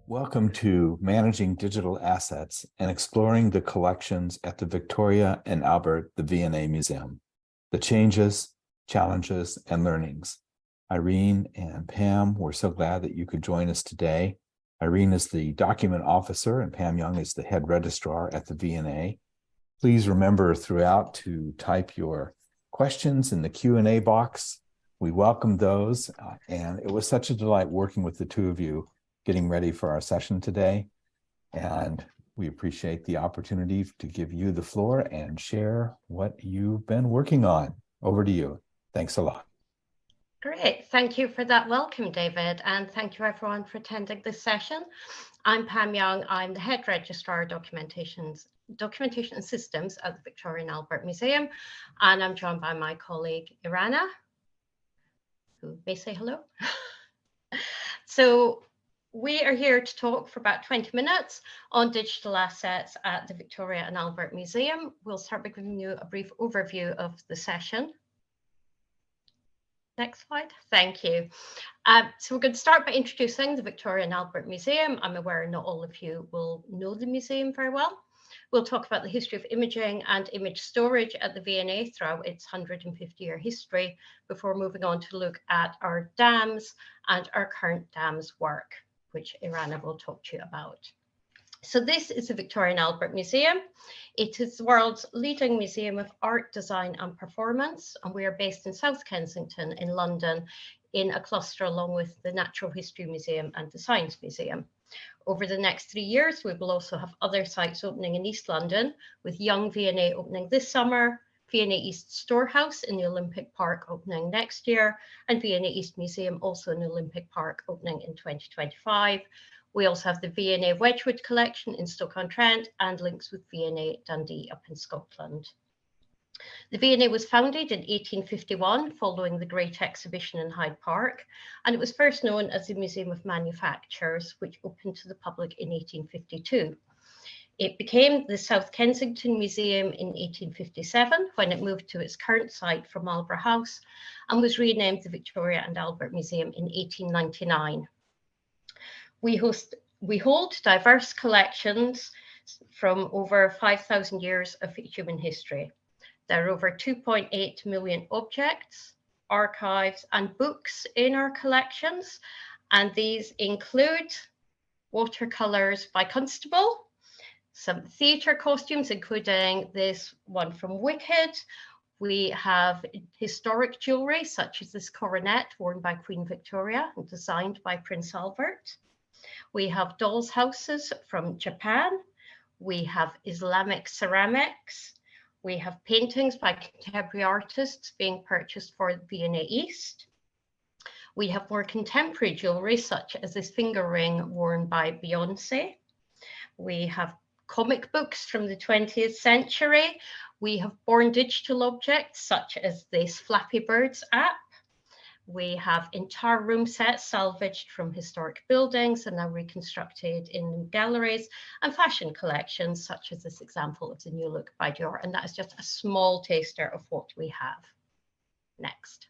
Welcome to Managing Digital Assets and Exploring the Collections at the Victoria and Albert, the V&A Museum. The changes, challenges, and learnings. Irene and Pam, we're so glad that you could join us today. Irene is the document officer and Pam Young is the head registrar at the V&A. Please remember throughout to type your questions in the Q&A box. We welcome those, and it was such a delight working with the two of you getting ready for our session today. And we appreciate the opportunity to give you the floor and share what you've been working on. Over to you. Thanks a lot. Great. Thank you for that welcome, David. And thank you everyone for attending this session. I'm Pam Young. I'm the head registrar of documentation and systems at the Victoria and Albert Museum. And I'm joined by my colleague, Irana, who may say hello. So we are here to talk for about 20 minutes on digital assets at the Victoria and Albert Museum. We'll start by giving you a brief overview of the session. Next slide. Thank you. So we're going to start by introducing the Victoria and Albert Museum. I'm aware not all of you will know the museum very well. We'll talk about the history of imaging and image storage at the V&A throughout its 150-year history before moving on to look at our dams and our current dams work, which Irana will talk to you about. So this is the Victoria and Albert Museum. It is the world's leading museum of art, design and performance. And we are based in South Kensington in London in a cluster along with the Natural History Museum and the Science Museum. Over the next 3 years, we will also have other sites opening in East London, with Young V&A opening this summer, V&A East Storehouse in the Olympic Park opening next year, and V&A East Museum also in the Olympic Park opening in 2025. We also have the V&A Wedgwood collection in Stoke-on-Trent and links with V&A Dundee up in Scotland. The V&A was founded in 1851 following the Great Exhibition in Hyde Park, and it was first known as the Museum of Manufactures, which opened to the public in 1852. It became the South Kensington Museum in 1857 when it moved to its current site from Marlborough House and was renamed the Victoria and Albert Museum in 1899. We hold diverse collections from over 5,000 years of human history. There are over 2.8 million objects, archives and books in our collections, and these include watercolours by Constable, some theatre costumes, including this one from Wicked. We have historic jewellery, such as this coronet worn by Queen Victoria and designed by Prince Albert. We have dolls' houses from Japan. We have Islamic ceramics. We have paintings by contemporary artists being purchased for V&A East. We have more contemporary jewellery, such as this finger ring worn by Beyonce. We have comic books from the 20th century. We have born digital objects, such as this Flappy Birds app. We have entire room sets salvaged from historic buildings and now reconstructed in galleries, and fashion collections, such as this example of the new look by Dior. And that is just a small taster of what we have. Next.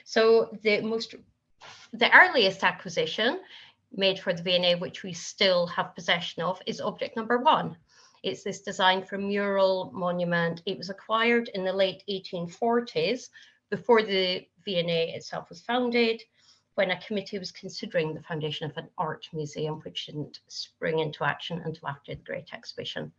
So the earliest acquisition made for the V&A, which we still have possession of, is object number 1. It's this design for mural monument. It was acquired in the late 1840s, before the V&A itself was founded, when a committee was considering the foundation of an art museum, which didn't spring into action until after the Great Exhibition.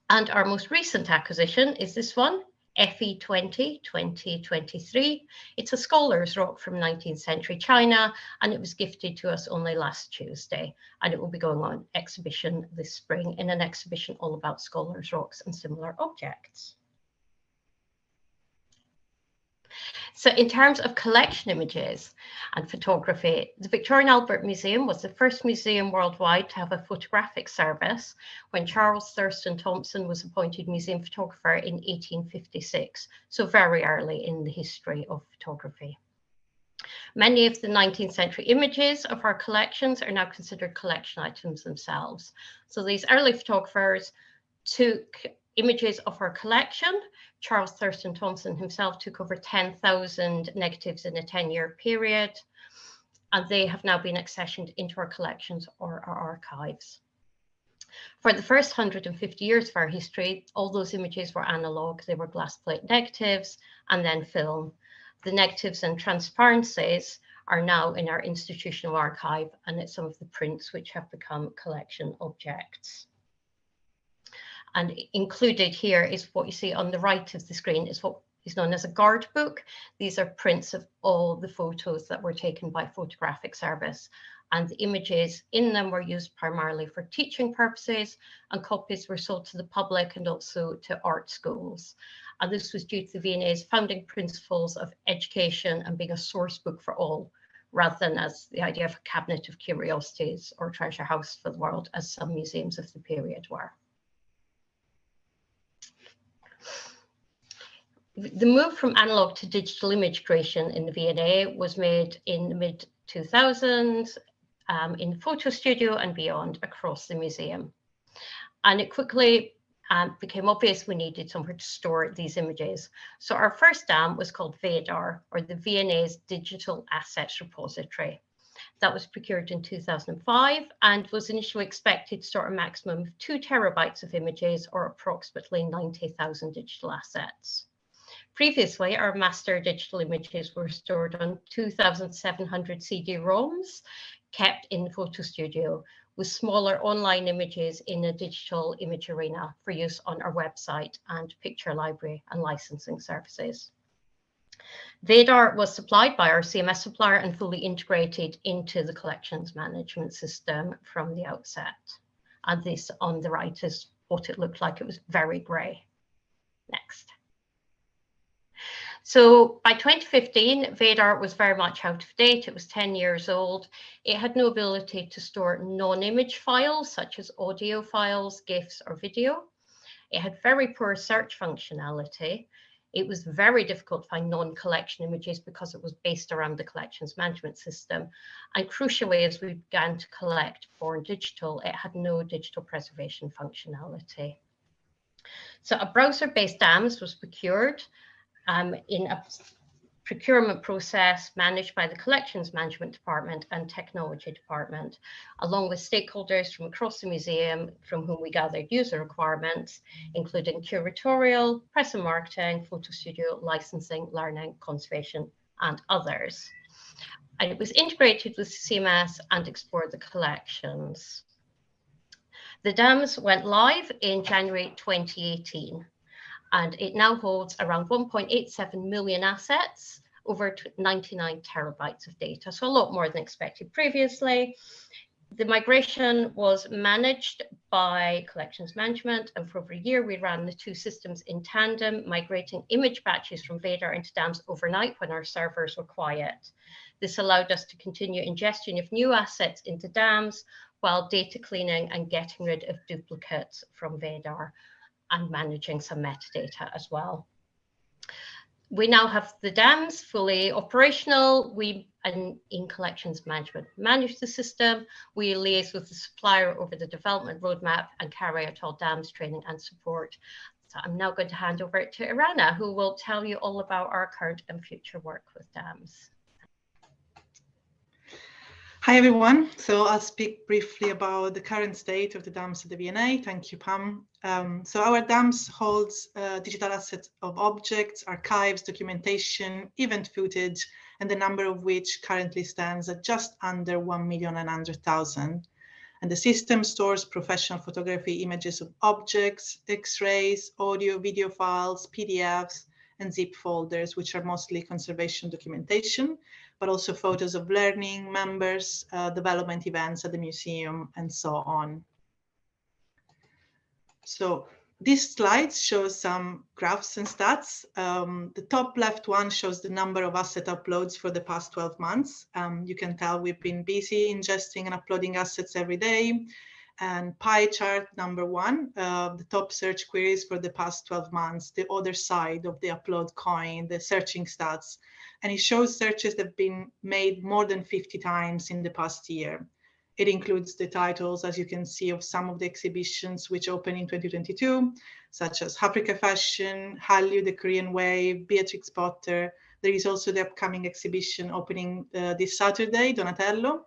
And our most recent acquisition is this one, FE20 2023. It's a scholar's rock from 19th century China, and it was gifted to us only last Tuesday. And it will be going on exhibition this spring in an exhibition all about scholars' rocks and similar objects. So in terms of collection images and photography, the Victoria and Albert Museum was the first museum worldwide to have a photographic service when Charles Thurston Thompson was appointed museum photographer in 1856, so very early in the history of photography. Many of the 19th century images of our collections are now considered collection items themselves. So these early photographers took images of our collection. Charles Thurston Thompson himself took over 10,000 negatives in a 10-year period. and they have now been accessioned into our collections or our archives. For the first 150 years of our history, all those images were analog. They were glass plate negatives and then film. The negatives and transparencies are now in our institutional archive, and it's some of the prints which have become collection objects. And included here is what you see on the right of the screen is what is known as a guard book. These are prints of all the photos that were taken by photographic service, and the images in them were used primarily for teaching purposes, and copies were sold to the public and also to art schools. And this was due to the V&A's founding principles of education and being a source book for all, rather than as the idea of a cabinet of curiosities or treasure house for the world, as some museums of the period were. The move from analog to digital image creation in the V&A was made in the mid-2000s in the photo studio and beyond across the museum. And it quickly became obvious we needed somewhere to store these images. So our first DAM was called VADAR, or the V&A's Digital Assets Repository. That was procured in 2005 and was initially expected to store a maximum of 2 terabytes of images, or approximately 90,000 digital assets. Previously, our master digital images were stored on 2,700 CD-ROMs kept in the photo studio, with smaller online images in a digital image arena for use on our website and picture library and licensing services. VADAR was supplied by our CMS supplier and fully integrated into the collections management system from the outset. And this on the right is what it looked like. It was very grey. Next. So by 2015, VADAR was very much out of date. It was 10 years old. It had no ability to store non-image files, such as audio files, GIFs, or video. It had very poor search functionality. It was very difficult to find non-collection images because it was based around the collections management system. And crucially, as we began to collect born digital, it had no digital preservation functionality. So a browser-based DAMS was procured in a procurement process managed by the Collections Management Department and Technology Department, along with stakeholders from across the museum from whom we gathered user requirements, including curatorial, press and marketing, photo studio, licensing, learning, conservation, and others. And it was integrated with CMS and explored the collections. The DAMS went live in January 2018. And it now holds around 1.87 million assets, over 99 terabytes of data, so a lot more than expected previously. The migration was managed by Collections Management, and for over a year we ran the 2 systems in tandem, migrating image batches from VADAR into DAMS overnight when our servers were quiet. This allowed us to continue ingestion of new assets into DAMS while data cleaning and getting rid of duplicates from VADAR, and managing some metadata as well. We now have the DAMS fully operational. We, in Collections Management, manage the system. We liaise with the supplier over the development roadmap and carry out all DAMS training and support. So I'm now going to hand over to Irene, who will tell you all about our current and future work with DAMS. Hi everyone, so I'll speak briefly about the current state of the DAMS at the V&A. Thank you, Pam. So our DAMS holds digital assets of objects, archives, documentation, event footage, and the number of which currently stands at just under 1,900,000. And the system stores professional photography images of objects, X-rays, audio, video files, PDFs, and zip folders, which are mostly conservation documentation, but also photos of learning, members, development events at the museum, and so on. So this slide shows some graphs and stats. The top left one shows the number of asset uploads for the past 12 months. You can tell we've been busy ingesting and uploading assets every day. And pie chart number 1, the top search queries for the past 12 months, the other side of the upload coin, the searching stats. And it shows searches that have been made more than 50 times in the past year. It includes the titles, as you can see, of some of the exhibitions which opened in 2022, such as Africa Fashion, Hallyu, the Korean Wave, Beatrix Potter, There is also the upcoming exhibition opening this Saturday, Donatello,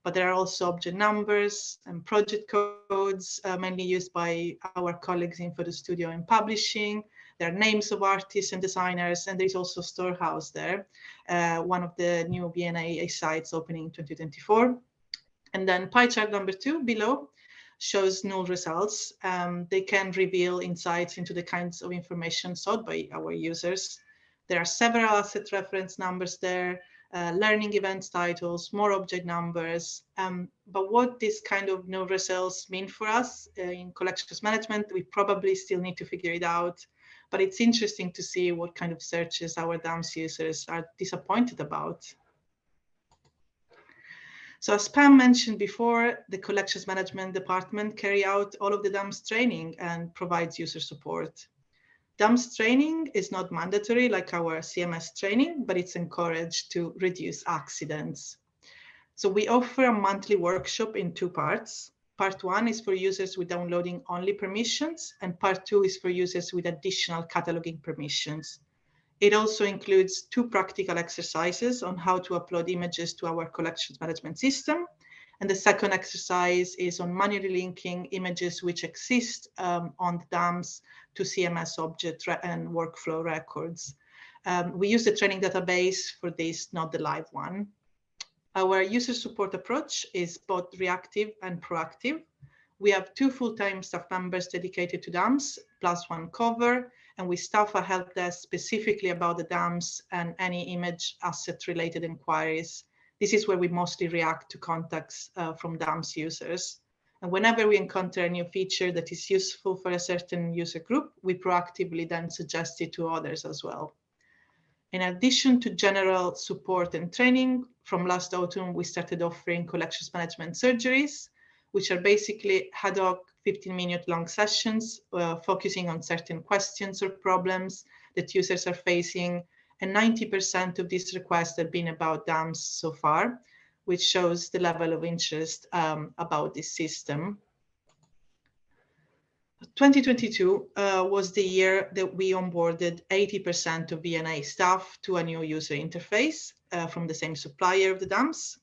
but there are also object numbers and project codes, mainly used by our colleagues in Photo Studio and Publishing. There are names of artists and designers, and there's also Storehouse there, one of the new V&A sites opening in 2024. And then pie chart number 2 below shows null results. They can reveal insights into the kinds of information sought by our users. There are several asset reference numbers there, learning events titles, more object numbers. But what this kind of null results mean for us in collections management, we probably still need to figure it out. But it's interesting to see what kind of searches our DAMS users are disappointed about. So as Pam mentioned before, the collections management department carry out all of the DAMS training and provides user support. DAMS training is not mandatory like our CMS training, but it's encouraged to reduce accidents. So we offer a monthly workshop in 2 parts. Part 1 is for users with downloading only permissions, and part 2 is for users with additional cataloging permissions. It also includes 2 practical exercises on how to upload images to our collections management system. And the second exercise is on manually linking images which exist on the DAMS to CMS object and workflow records. We use the training database for this, not the live one. Our user support approach is both reactive and proactive. We have 2 full-time staff members dedicated to DAMS, plus 1 cover, and we staff a help desk specifically about the DAMS and any image asset related inquiries. This is where we mostly react to contacts from DAMS users. And whenever we encounter a new feature that is useful for a certain user group, we proactively then suggest it to others as well. In addition to general support and training, from last autumn, we started offering collections management surgeries, which are basically ad hoc 15-minute long sessions focusing on certain questions or problems that users are facing. And 90% of these requests have been about DAMS so far, which shows the level of interest about this system. 2022 was the year that we onboarded 80% of V&A staff to a new user interface from the same supplier of the DAMS,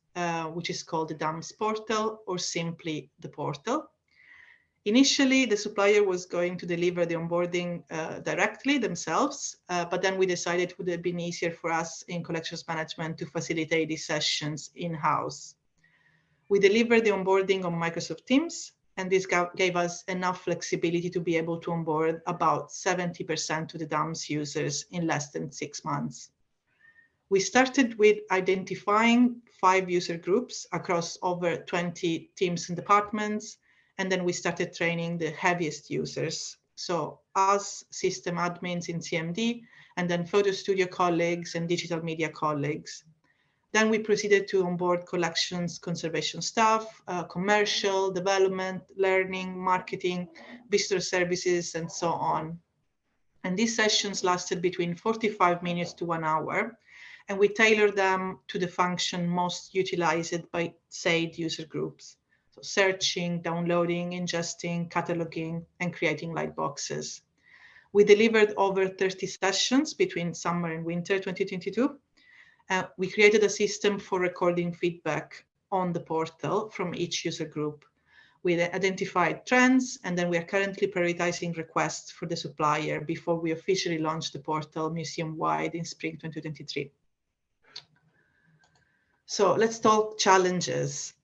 which is called the DAMS portal, or simply the portal. Initially, the supplier was going to deliver the onboarding directly themselves, but then we decided it would have been easier for us in collections management to facilitate these sessions in-house. We delivered the onboarding on Microsoft Teams, and this gave us enough flexibility to be able to onboard about 70% of the DAMS users in less than 6 months. We started with identifying 5 user groups across over 20 teams and departments, and then we started training the heaviest users. So us system admins in CMD, and then Photo Studio colleagues and digital media colleagues. Then we proceeded to onboard collections conservation staff, commercial, development, learning, marketing, visitor services, and so on. And these sessions lasted between 45 minutes to 1 hour, and we tailored them to the function most utilized by said user groups. So searching, downloading, ingesting, cataloging, and creating lightboxes. We delivered over 30 sessions between summer and winter 2022. We created a system for recording feedback on the portal from each user group. We identified trends, and then we are currently prioritizing requests for the supplier before we officially launch the portal museum-wide in spring 2023. So let's talk challenges.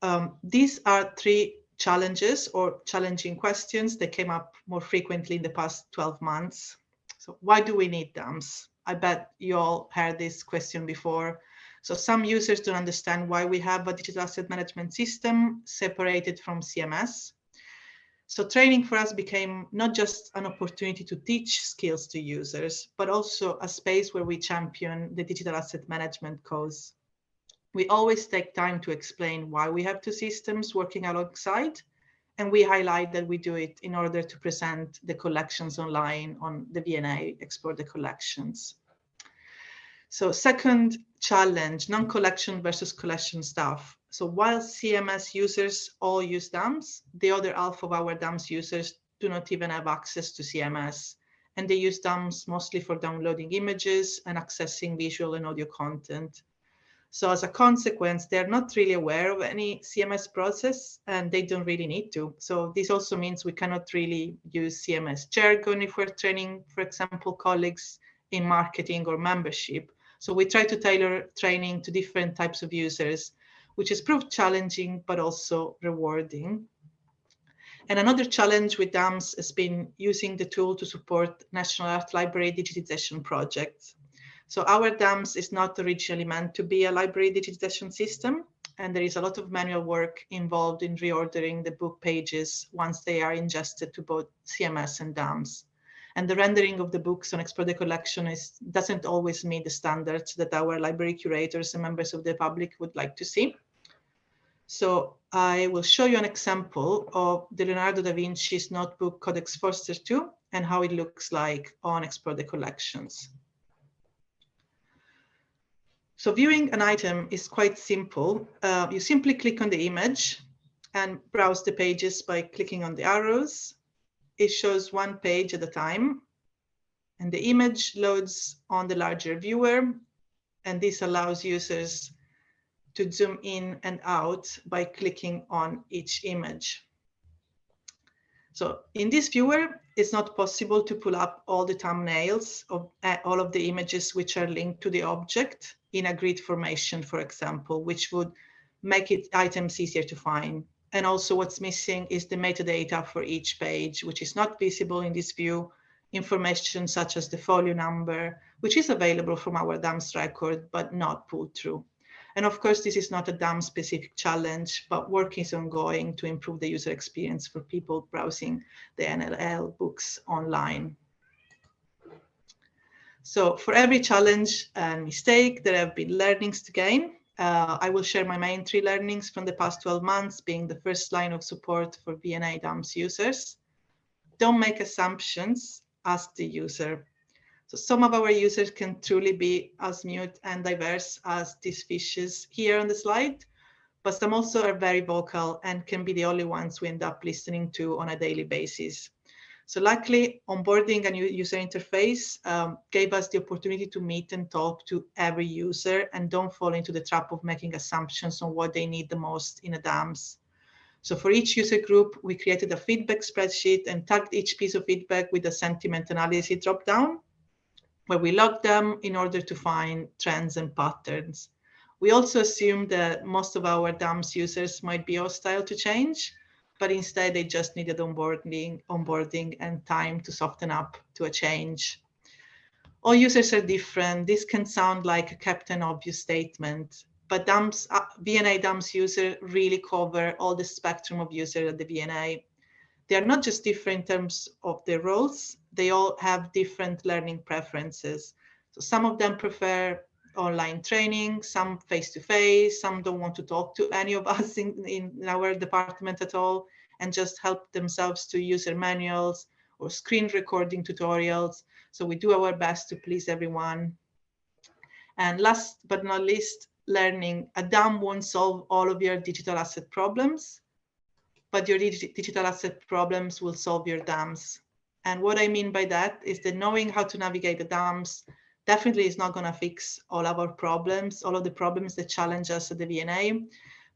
These are 3 challenges or challenging questions that came up more frequently in the past 12 months. So why do we need DAMS? I bet you all heard this question before. So some users don't understand why we have a digital asset management system separated from CMS. So training for us became not just an opportunity to teach skills to users, but also a space where we champion the digital asset management cause. We always take time to explain why we have 2 systems working alongside, and we highlight that we do it in order to present the collections online on the V&A Explore the Collections. So second challenge, non-collection versus collection staff. So while CMS users all use DAMS, the other half of our DAMS users do not even have access to CMS. and they use DAMs mostly for downloading images and accessing visual and audio content. So as a consequence, they're not really aware of any CMS process, and they don't really need to. So this also means we cannot really use CMS jargon if we're training, for example, colleagues in marketing or membership. So we try to tailor training to different types of users, which has proved challenging, but also rewarding. And another challenge with DAMs has been using the tool to support National Art Library digitization projects. So our DAMs is not originally meant to be a library digitization system, and there is a lot of manual work involved in reordering the book pages once they are ingested to both CMS and DAMs. And the rendering of the books on Explore the Collection doesn't always meet the standards that our library curators and members of the public would like to see. So I will show you an example of the Leonardo da Vinci's notebook Codex Forster 2 and how it looks like on Explore the Collections. So viewing an item is quite simple. You simply click on the image and browse the pages by clicking on the arrows. It shows one page at a time, and the image loads on the larger viewer, and this allows users to zoom in and out by clicking on each image. So in this viewer, it's not possible to pull up all the thumbnails of all of the images which are linked to the object in a grid formation, for example, which would make items easier to find. And also what's missing is the metadata for each page, which is not visible in this view, information such as the folio number, which is available from our DAMS record, but not pulled through. And of course, this is not a DAM specific challenge, but work is ongoing to improve the user experience for people browsing the NLL books online. So for every challenge and mistake, there have been learnings to gain. I will share my main 3 learnings from the past 12 months, being the first line of support for V&A DAMS users. Don't make assumptions, ask the user. So some of our users can truly be as mute and diverse as these fishes here on the slide, but some also are very vocal and can be the only ones we end up listening to on a daily basis. So luckily, onboarding a new user interface gave us the opportunity to meet and talk to every user and don't fall into the trap of making assumptions on what they need the most in a DAMS. So for each user group, we created a feedback spreadsheet and tagged each piece of feedback with a sentiment analysis dropdown, where we logged them in order to find trends and patterns. We also assumed that most of our DAMS users might be hostile to change, but instead they just needed onboarding and time to soften up to a change. All users are different. This can sound like a Captain Obvious statement, but V&A DAMS users really cover all the spectrum of users at the V&A. They are not just different in terms of their roles, they all have different learning preferences. So some of them prefer online training, some face-to-face, some don't want to talk to any of us in our department at all, and just help themselves to user manuals or screen recording tutorials. So we do our best to please everyone. And last but not least, learning. A DAM won't solve all of your digital asset problems, but your digital asset problems will solve your DAMs. And what I mean by that is that knowing how to navigate the DAMs definitely is not going to fix all of our problems, all of the problems that challenge us at the V&A,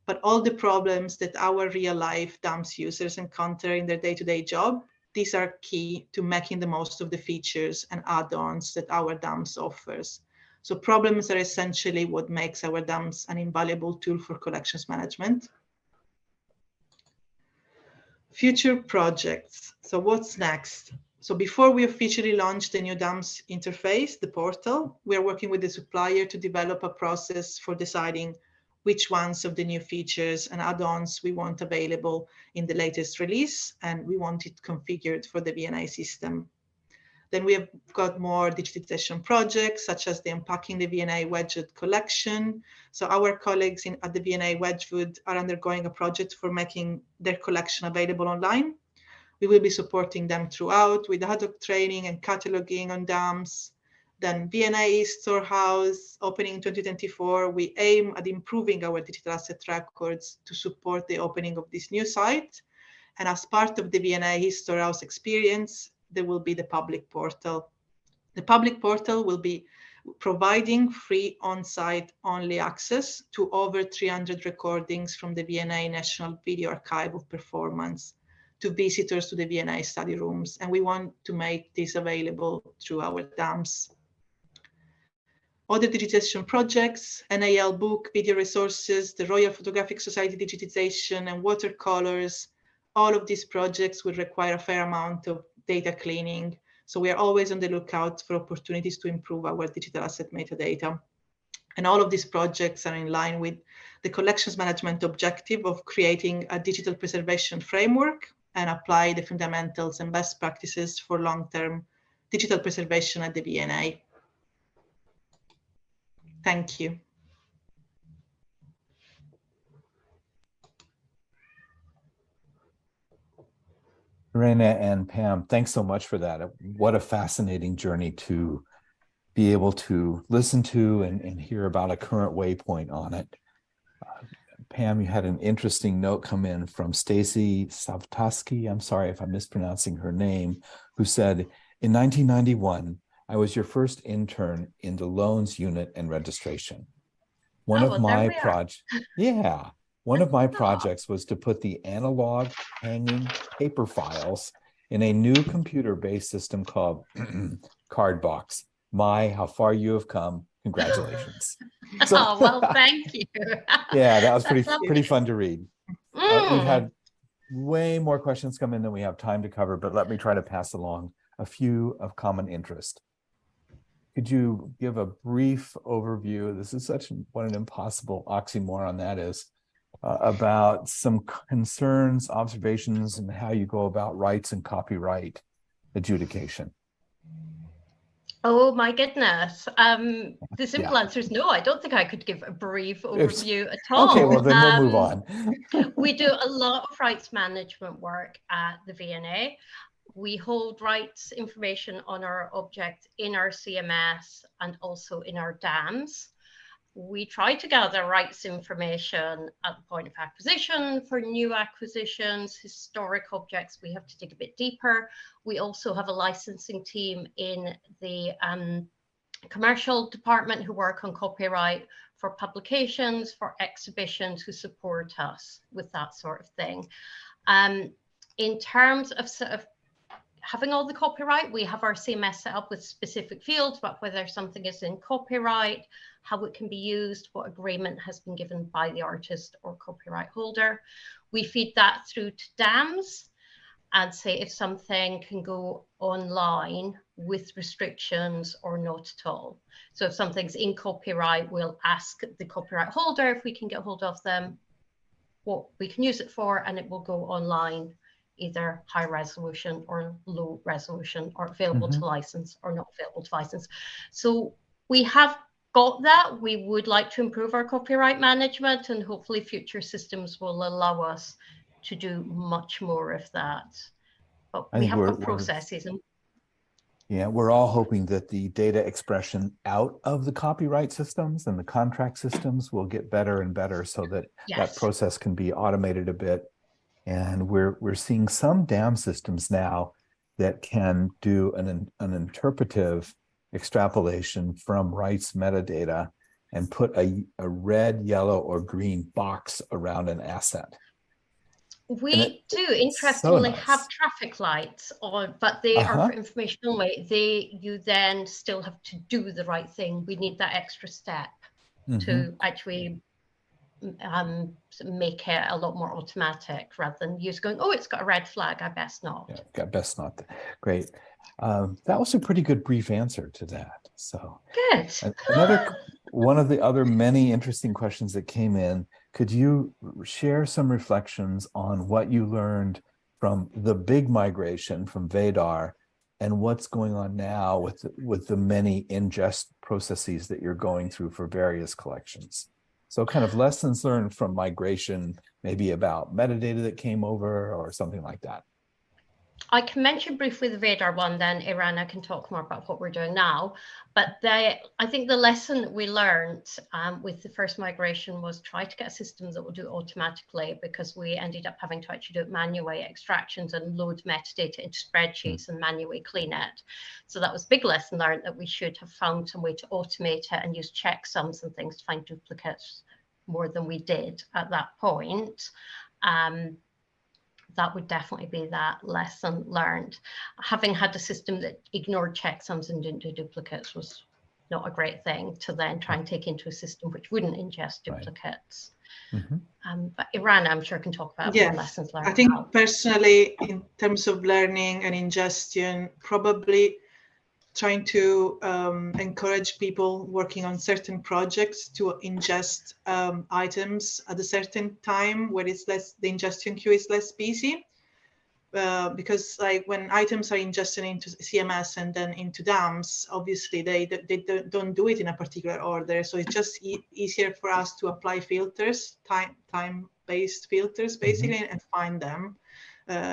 but all the problems that our real life DAMs users encounter in their day-to-day job, these are key to making the most of the features and add-ons that our DAMs offers. So problems are essentially what makes our DAMs an invaluable tool for collections management. Future projects. So what's next? So before we officially launch the new DAMS interface, the portal, we are working with the supplier to develop a process for deciding which ones of the new features and add-ons we want available in the latest release, and we want it configured for the V&A system. Then we have got more digitization projects, such as the Unpacking the V&A Wedgwood collection. So our colleagues at the V&A Wedgwood are undergoing a project for making their collection available online. We will be supporting them throughout with ad hoc training and cataloging on DAMs. Then V&A Storehouse opening in 2024. We aim at improving our digital asset records to support the opening of this new site. And as part of the V&A Storehouse experience, there will be the public portal. The public portal will be providing free on-site only access to over 300 recordings from the V&A National Video Archive of Performance to visitors to the V&A study rooms. And we want to make this available through our DAMs. Other digitization projects, NAL book, video resources, the Royal Photographic Society digitization, and watercolors, all of these projects will require a fair amount of data cleaning. So we are always on the lookout for opportunities to improve our digital asset metadata. And all of these projects are in line with the collections management objective of creating a digital preservation framework and apply the fundamentals and best practices for long-term digital preservation at the V&A. Thank you. Irene and Pam, thanks so much for that. What a fascinating journey to be able to listen to and hear about a current waypoint on it. Pam, you had an interesting note come in from Stacy Savtoski, I'm sorry if I'm mispronouncing her name, who said, in 1991, I was your first intern in the loans unit and registration. One of my projects was to put the analog hanging paper files in a new computer-based system called Cardbox. How far you have come. Congratulations. So, oh, well, thank you. Yeah, that was pretty fun to read. We've had way more questions come in than we have time to cover, but let me try to pass along a few of common interest. Could you give a brief overview? This is what an impossible oxymoron that is, about some concerns, observations, and how you go about rights and copyright adjudication. Oh my goodness. The simple answer is no, I don't think I could give a brief overview at all. Okay, well then we'll move on. We do a lot of rights management work at the V&A. We hold rights information on our object in our CMS and also in our DAMs. We try to gather rights information at the point of acquisition for new acquisitions, historic objects. We have to dig a bit deeper. We also have a licensing team in the commercial department who work on copyright for publications, for exhibitions, who support us with that sort of thing. In terms of sort of having all the copyright, we have our CMS set up with specific fields about whether something is in copyright, how it can be used, what agreement has been given by the artist or copyright holder. We feed that through to DAMs and say if something can go online with restrictions or not at all. So if something's in copyright, we'll ask the copyright holder if we can get hold of them, what we can use it for, and it will go online, either high resolution or low resolution, or available to license or not available to license. So we have got that. We would like to improve our copyright management, and hopefully future systems will allow us to do much more of that. But we have got processes. Yeah, we're all hoping that the data expression out of the copyright systems and the contract systems will get better and better so that that process can be automated a bit. And we're seeing some DAM systems now that can do an interpretive extrapolation from rights metadata and put a red, yellow, or green box around an asset. We do, interestingly, have traffic lights on, but they are for information only. You then still have to do the right thing. We need that extra step to actually make it a lot more automatic rather than you going, oh, it's got a red flag, I best not. Yeah, best not. Great. That was a pretty good brief answer to that. So good. One of the other many interesting questions that came in, could you share some reflections on what you learned from the big migration from VEDAR and what's going on now with the many ingest processes that you're going through for various collections? So kind of lessons learned from migration, maybe about metadata that came over or something like that. I can mention briefly the Vadar one, then Irana can talk more about what we're doing now. But I think the lesson that we learned with the first migration was try to get a system that will do it automatically, because we ended up having to actually do it manually, extractions and load metadata into spreadsheets and manually clean it. So that was a big lesson learned, that we should have found some way to automate it and use checksums and things to find duplicates more than we did at that point. That would definitely be that lesson learned. Having had a system that ignored checksums and didn't do duplicates was not a great thing to then try and take into a system which wouldn't ingest duplicates. But Irana, I'm sure, can talk about more lessons learned. I think personally, in terms of learning and ingestion, probably trying to encourage people working on certain projects to ingest items at a certain time where it's less, the ingestion queue is less busy. Because like when items are ingested into CMS and then into DAMs, obviously they don't do it in a particular order. So it's just easier for us to apply filters, time-based filters basically, and find them.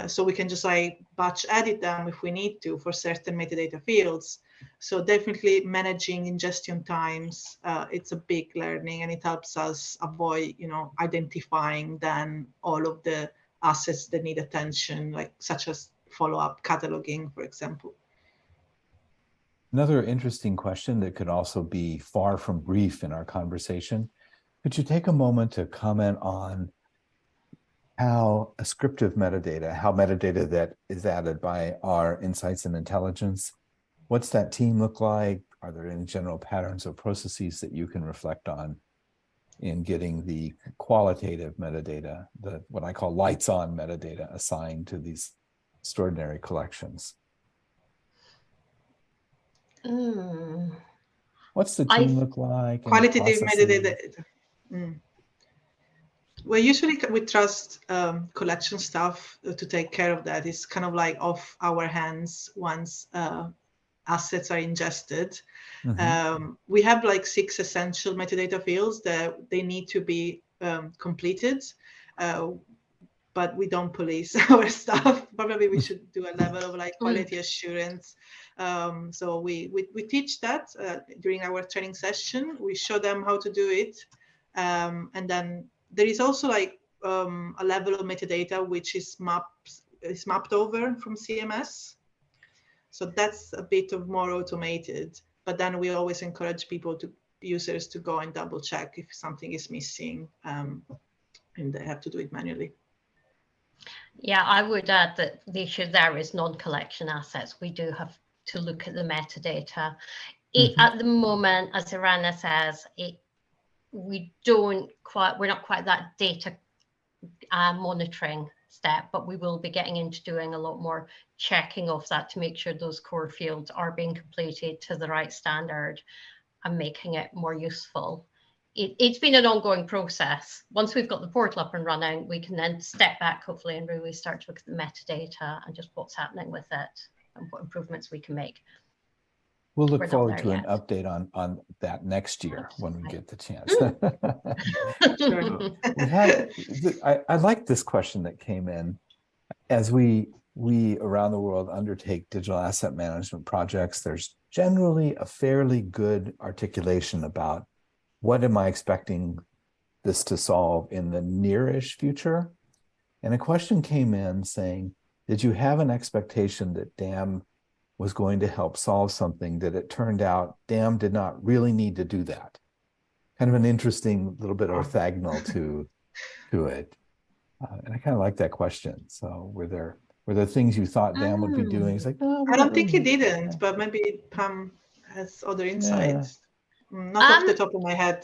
So we can just like batch edit them if we need to for certain metadata fields. So definitely managing ingestion times, it's a big learning, and it helps us avoid, identifying then all of the assets that need attention, like such as follow-up cataloging, for example. Another interesting question that could also be far from brief in our conversation. Could you take a moment to comment on how ascriptive metadata, how metadata that is added by our insights and intelligence, what's that team look like? Are there any general patterns or processes that you can reflect on in getting the qualitative metadata, what I call lights on metadata, assigned to these extraordinary collections? What's the team look like? Qualitative metadata. Well, usually we trust collection staff to take care of that. It's kind of like off our hands once assets are ingested. We have like 6 essential metadata fields that they need to be completed, but we don't police our staff. Probably we should do a level of like quality assurance. So we teach that during our training session. We show them how to do it, and then there is also like a level of metadata which is mapped over from CMS. So that's a bit of more automated, but then we always encourage users to go and double check if something is missing, and they have to do it manually. Yeah, I would add that the issue there is non-collection assets. We do have to look at the metadata. At the moment, as Irana says, we're not quite that data monitoring step, but we will be getting into doing a lot more checking of that to make sure those core fields are being completed to the right standard and making it more useful. It's been an ongoing process. Once we've got the portal up and running, we can then step back, hopefully, and really start to look at the metadata and just what's happening with it and what improvements we can make. We'll look forward to an update on that next year when we get the chance. I like this question that came in. As we around the world undertake digital asset management projects, there's generally a fairly good articulation about what am I expecting this to solve in the nearish future. And a question came in saying, did you have an expectation that DAM was going to help solve something that it turned out DAM did not really need to do that? Kind of an interesting little bit orthogonal to it. And I kind of like that question. So were there things you thought DAM would be doing? It's like, no, I don't think he didn't, but maybe Pam has other insights. Not off the top of my head.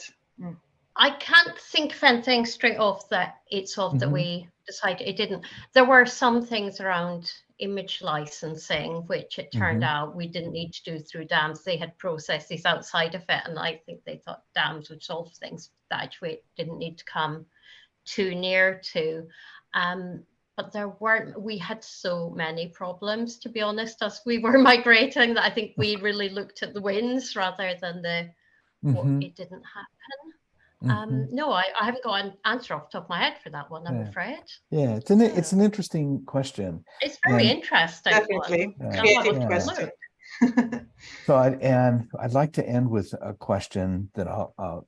I can't think of anything straight off that it solved that we decided it didn't. There were some things around image licensing, which it turned out we didn't need to do through DAMs. They had processes outside of it, and I think they thought DAMs would solve things that actually it didn't need to come too near to. But we had so many problems, to be honest, as we were migrating, that I think we really looked at the wins rather than what it didn't happen. No, I haven't got an answer off the top of my head for that one, I'm Yeah. afraid. Yeah, it's an interesting question. It's very And- interesting. Definitely. One. Yeah. Creative Yeah. question. So I'd like to end with a question that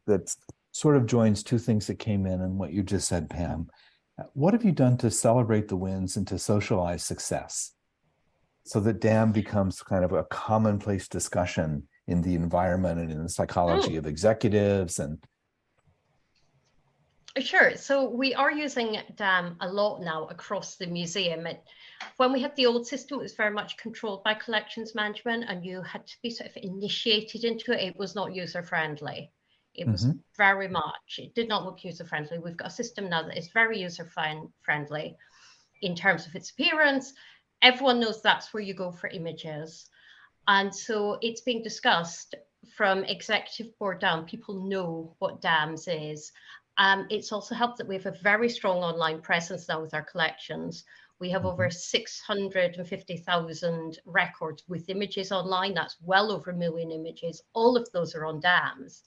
that sort of joins two things that came in and what you just said, Pam. What have you done to celebrate the wins and to socialize success so that DAM becomes kind of a commonplace discussion in the environment and in the psychology of executives? And Sure. So we are using DAM a lot now across the museum. When we had the old system, it was very much controlled by collections management, and you had to be sort of initiated into it. It was not user-friendly. It was very much, it did not look user-friendly. We've got a system now that is very user-friendly in terms of its appearance. Everyone knows that's where you go for images. And so it's being discussed from executive board down. People know what DAMS is. It's also helped that we have a very strong online presence now with our collections. We have over 650,000 records with images online. That's well over 1 million images. All of those are on DAMS.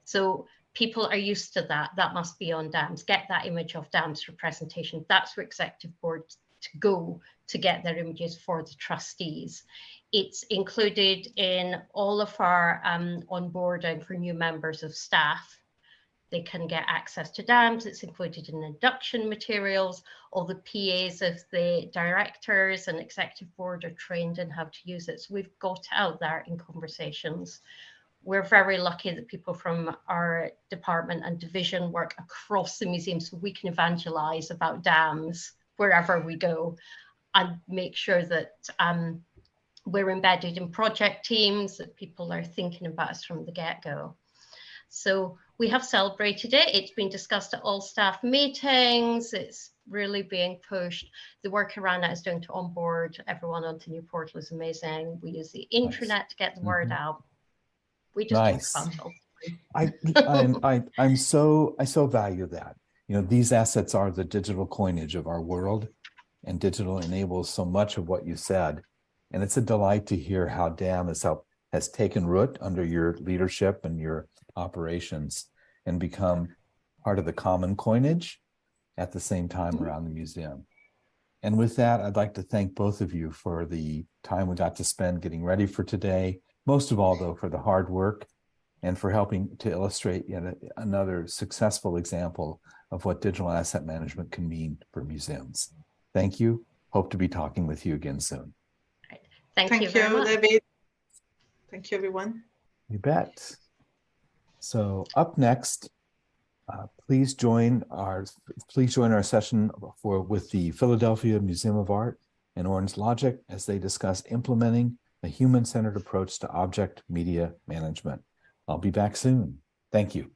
So people are used to that. That must be on DAMS. Get that image of DAMS for presentation. That's where executive boards to go to get their images for the trustees. It's included in all of our onboarding for new members of staff. They can get access to DAMS. It's included in induction materials. All the PAs of the directors and executive board are trained in how to use it. So we've got it out there in conversations. We're very lucky that people from our department and division work across the museum so we can evangelize about DAMS wherever we go and make sure that we're embedded in project teams, that people are thinking about us from the get-go. So we have celebrated it. It's been discussed at all staff meetings. It's really being pushed. The work around that is doing to onboard everyone onto the new portal is amazing. We use the intranet to get the word out. We just talk about it all the time. I so value that. You know, these assets are the digital coinage of our world, and digital enables so much of what you said. And it's a delight to hear how DAM has taken root under your leadership and your operations and become part of the common coinage at the same time around the museum. And with that, I'd like to thank both of you for the time we got to spend getting ready for today. Most of all, though, for the hard work and for helping to illustrate yet another successful example of what digital asset management can mean for museums. Thank you. Hope to be talking with you again soon. Thank you very much. David. Thank you, everyone. You bet. So up next, please join our session with the Philadelphia Museum of Art and Orange Logic as they discuss implementing a human-centered approach to object media management. I'll be back soon. Thank you.